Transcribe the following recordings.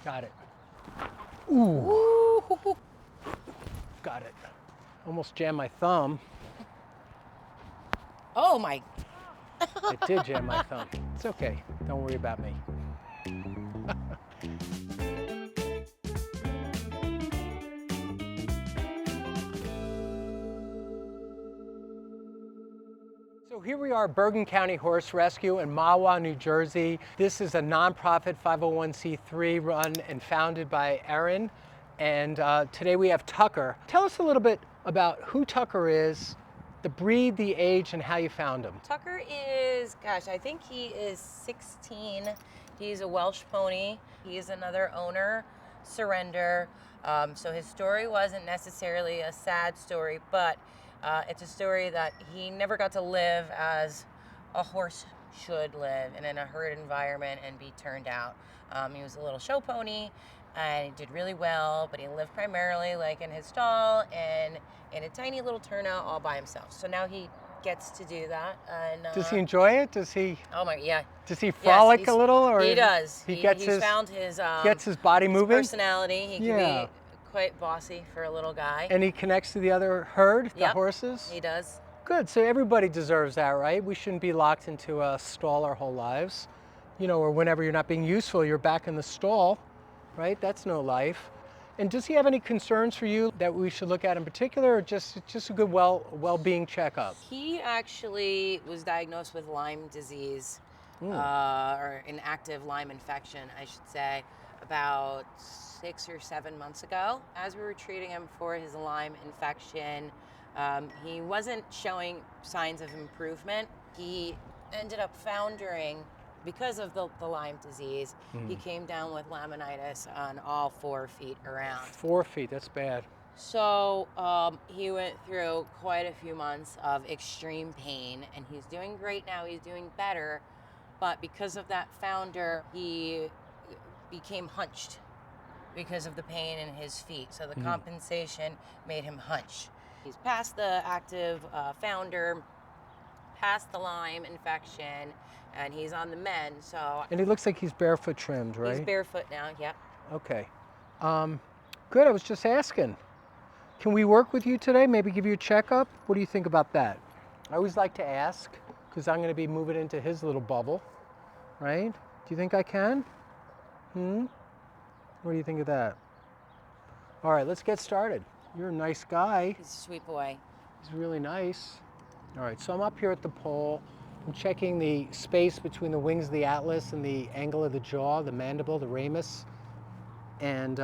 Got it. Ooh. Ooh. Got it. Almost jammed my thumb. Oh my. It did jam my thumb. It's okay. Don't worry about me. So here we are, Bergen Country Horse Rescue in Mahwah, New Jersey. This is a nonprofit 501c3 run and founded by Erin. And today we have Tucker. Tell us a little bit about who Tucker is, the breed, the age, and how you found him. Tucker is, gosh, I think he is 16. He's a Welsh pony. He's another owner, surrender. So his story wasn't necessarily a sad story, but it's a story that he never got to live as a horse should live and in a herd environment and be turned out. He was a little show pony and he did really well, but he lived primarily like in his stall and in a tiny little turnout all by himself. So now he gets to do that. And Does he enjoy it? Does he? Oh my, yeah. Does he frolic Yes, a little, or he does? He's found his gets his body moving. personality. He can be quite bossy for a little guy. And he connects to the other herd, the horses. He does. Good. So everybody deserves that, right? We shouldn't be locked into a stall our whole lives, or whenever you're not being useful, you're back in the stall, right? That's no life. And does he have any concerns for you that we should look at in particular, or just a good well-being checkup? He actually was diagnosed with Lyme disease, or an active Lyme infection, I should say, about 6 or 7 months ago. As we were treating him for his Lyme infection, he wasn't showing signs of improvement. He ended up foundering because of the Lyme disease. He came down with laminitis on all 4 feet around. 4 feet, that's bad. So he went through quite a few months of extreme pain, and he's doing great now. He's doing better, but because of that founder, he became hunched because of the pain in his feet. So the compensation made him hunch. He's past the active founder, past the Lyme infection, and he's on the mend. So. And he looks like he's barefoot trimmed, right? He's barefoot now, yeah. Okay. Good, I was just asking. Can we work with you today? Maybe give you a checkup? What do you think about that? I always like to ask, because I'm going to be moving into his little bubble, right? Do you think I can? What do you think of that? All right, let's get started. You're a nice guy. He's a sweet boy. He's really nice. All right, so I'm up here at the pole. I'm checking the space between the wings of the atlas and the angle of the jaw, the mandible, the ramus. And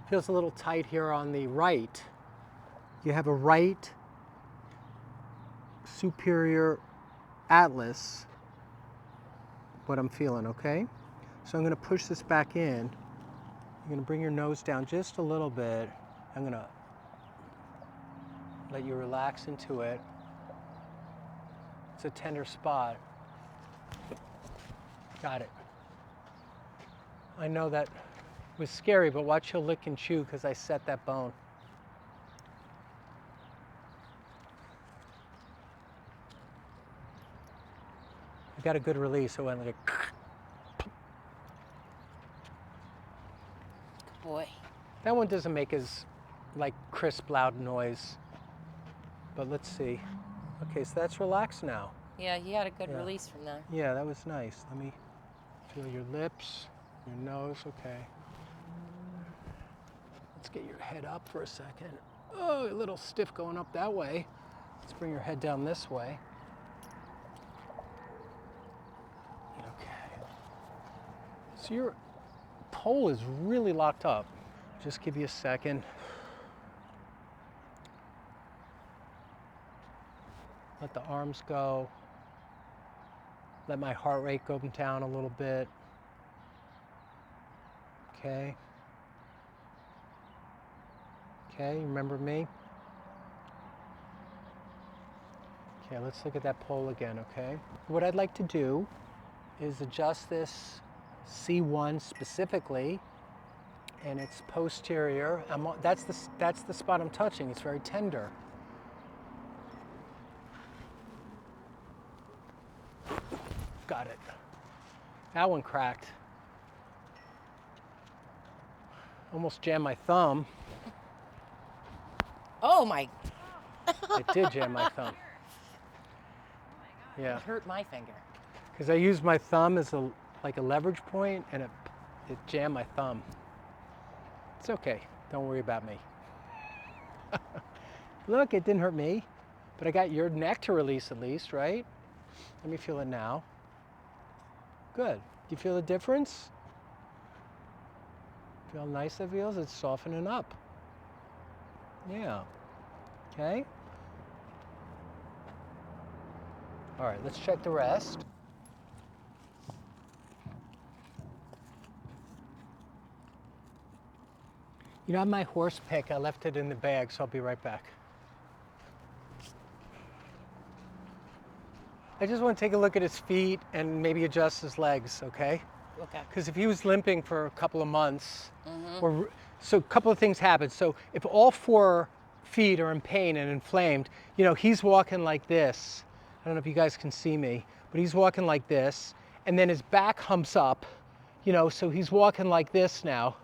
feels a little tight here on the right. You have a right superior atlas, what I'm feeling, okay? So I'm gonna push this back in. You're gonna bring your nose down just a little bit. I'm gonna let you relax into it. It's a tender spot. Got it. I know that was scary, but watch he'll lick and chew because I set that bone. I got a good release, so it went like a Good boy. That one doesn't make as crisp, loud noise. But let's see. Okay, so that's relaxed now. Yeah, he had a good release from that. Yeah, that was nice. Let me feel your lips, your nose, okay. Let's get your head up for a second. Oh, a little stiff going up that way. Let's bring your head down this way. Okay. So your pole is really locked up. Just give you a second. Let the arms go. Let my heart rate go down a little bit. Okay. Okay, remember me? Okay, let's look at that pole again, okay? What I'd like to do is adjust this C1 specifically, and it's posterior. That's the spot I'm touching. It's very tender. Got it. That one cracked. Almost jammed my thumb. Oh my, It did jam my thumb. Yeah, it hurt my finger. because I used my thumb as like a leverage point, and it jammed my thumb. It's okay. Don't worry about me. Look, it didn't hurt me, but I got your neck to release at least, right? Let me feel it now. Good. Do you feel the difference? Feel how nice that feels? It's softening up. Yeah. Okay. All right, let's check the rest. You know, I have my horse pick. I left it in the bag, so I'll be right back. I just want to take a look at his feet and maybe adjust his legs, okay? Okay. Because if he was limping for a couple of months, so a couple of things happen. So if all 4 feet are in pain and inflamed, you know, he's walking like this. I don't know if you guys can see me, but he's walking like this, and then his back humps up, you know, so he's walking like this now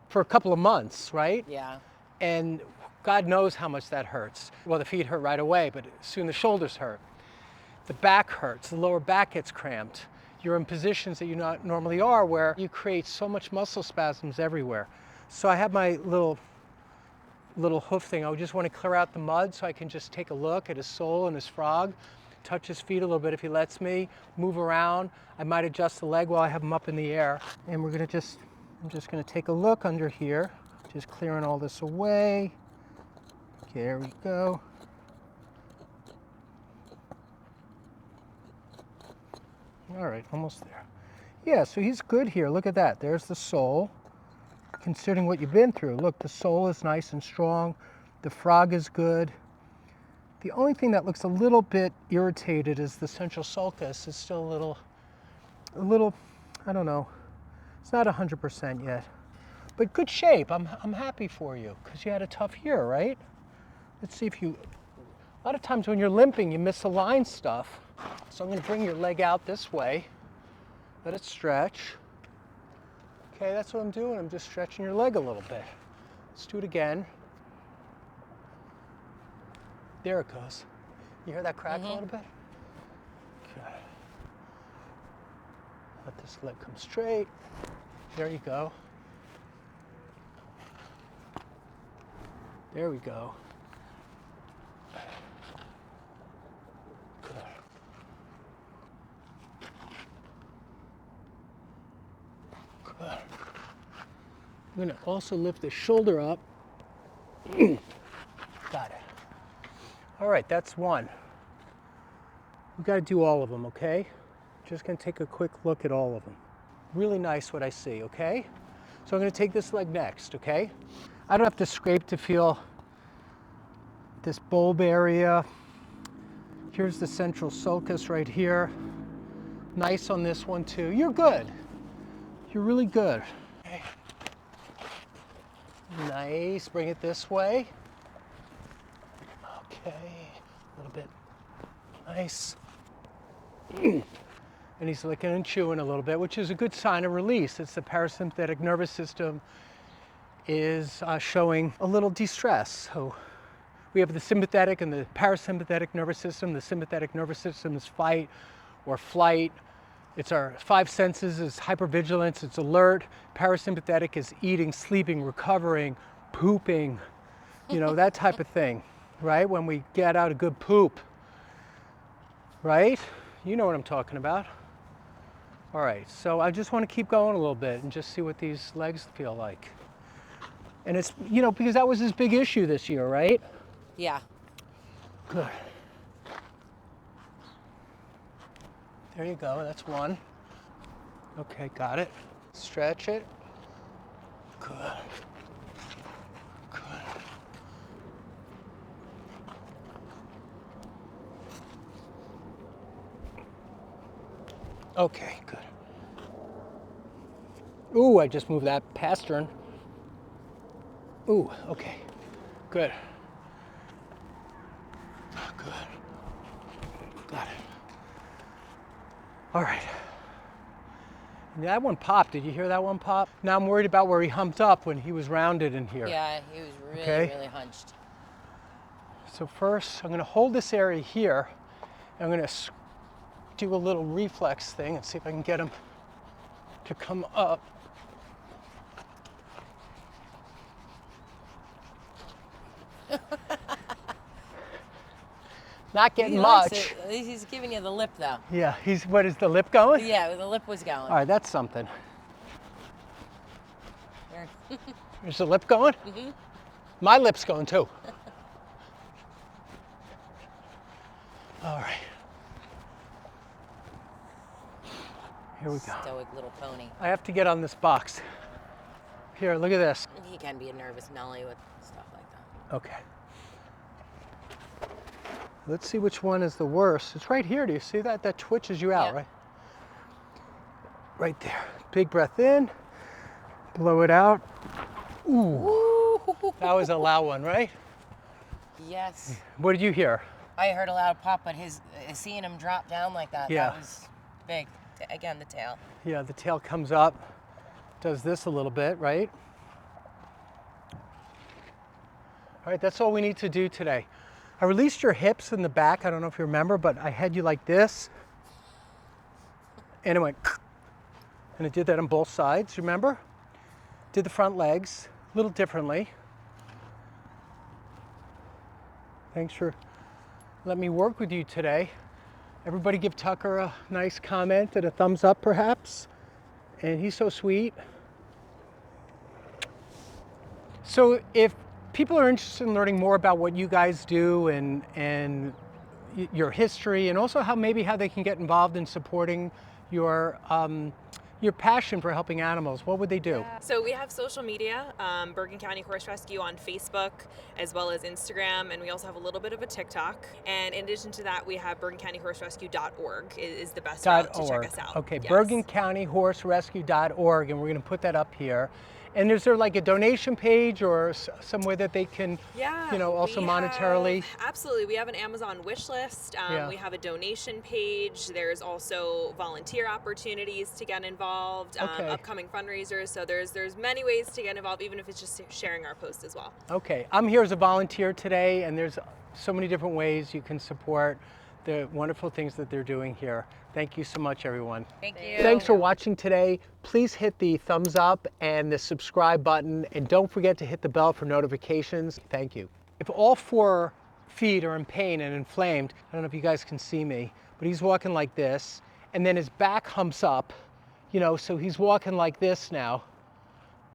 for a couple of months, right? Yeah. And God knows how much that hurts. Well, the feet hurt right away, but soon the shoulders hurt. The back hurts, the lower back gets cramped. You're in positions that you not normally are, where you create so much muscle spasms everywhere. So I have my little hoof thing. I just want to clear out the mud so I can just take a look at his sole and his frog, touch his feet a little bit if he lets me, move around. I might adjust the leg while I have him up in the air. And I'm just gonna take a look under here, just clearing all this away. There we go. All right, almost there. Yeah, so he's good here. Look at that. There's the sole. Considering what you've been through, look, the sole is nice and strong. The frog is good. The only thing that looks a little bit irritated is the central sulcus. It's still a little, I don't know. It's not 100% yet, but good shape. I'm happy for you because you had a tough year, right? Let's see if you, a lot of times when you're limping, you misalign stuff. So I'm going to bring your leg out this way. Let it stretch. Okay, that's what I'm doing. I'm just stretching your leg a little bit. Let's do it again. There it goes. You hear that crack a little bit? Okay. Let this leg come straight. There you go. There we go. Good. Good. I'm going to also lift the shoulder up. Got it. All right, that's one. We got to do all of them, okay? Just going to take a quick look at all of them. Really nice what I see, okay? So I'm going to take this leg next, okay? I don't have to scrape to feel this bulb area. Here's the central sulcus right here. Nice on this one too. You're good. You're really good. Okay. Nice. Bring it this way. Okay. A little bit. Nice. And he's licking and chewing a little bit, which is a good sign of release. It's the parasympathetic nervous system is showing a little distress. So we have the sympathetic and the parasympathetic nervous system. The sympathetic nervous system is fight or flight. It's our 5 senses, it's hypervigilance, it's alert. Parasympathetic is eating, sleeping, recovering, pooping, you know, that type of thing, right? When we get out a good poop, right? You know what I'm talking about. All right, so I just want to keep going a little bit and just see what these legs feel like. And it's, you know, because that was his big issue this year, right? Yeah. Good. There you go, that's one. Okay, got it. Stretch it. Good. Good. Okay, good. Ooh, I just moved that pastern. Ooh, okay, good. Good. Got it. All right. That one popped. Did you hear that one pop? Now I'm worried about where he humped up when he was rounded in here. Yeah, he was really, Okay. really hunched. So first, I'm going to hold this area here. And I'm going to do a little reflex thing and see if I can get him to come up. Not getting He likes much. it. At least he's giving you the lip, though. Yeah, what is the lip going? Yeah, the lip was going. All right, that's something. Here. Is the lip going? Mm-hmm. My lip's going too. All right. Here we go. Stoic little pony. I have to get on this box. Here, look at this. He can be a nervous Nelly with stuff like that. Okay. Let's see which one is the worst. It's right here. Do you see that? That twitches you out, Yeah. right? Right there. Big breath in. Blow it out. Ooh. That was a loud one, right? Yes. What did you hear? I heard a loud pop, but seeing him drop down like that, Yeah. that was big. Again, the tail. Yeah, the tail comes up, does this a little bit, right? All right, that's all we need to do today. I released your hips in the back. I don't know if you remember, but I had you like this. And it went, and it did that on both sides, remember? Did the front legs a little differently. Thanks for letting me work with you today. Everybody give Tucker a nice comment and a thumbs up perhaps. And he's so sweet. So if people are interested in learning more about what you guys do and your history, and also how they can get involved in supporting your passion for helping animals, what would they do? So we have social media, Bergen County Horse Rescue on Facebook, as well as Instagram, and we also have a little bit of a TikTok. And in addition to that, we have BergenCountyHorseRescue.org is the best route to check us out. Okay, Yes. BergenCountyHorseRescue.org, and we're going to put that up here. And is there like a donation page or some way that they can, also we monetarily? Absolutely. We have an Amazon wish list. We have a donation page. There's also volunteer opportunities to get involved, Okay. upcoming fundraisers. So there's many ways to get involved, even if it's just sharing our post as well. Okay, I'm here as a volunteer today, and there's so many different ways you can support the wonderful things that they're doing here. Thank you so much, everyone. Thank you. Thanks for watching today. Please hit the thumbs up and the subscribe button, and don't forget to hit the bell for notifications. Thank you. If all 4 feet are in pain and inflamed, I don't know if you guys can see me, but he's walking like this, and then his back humps up, so he's walking like this now.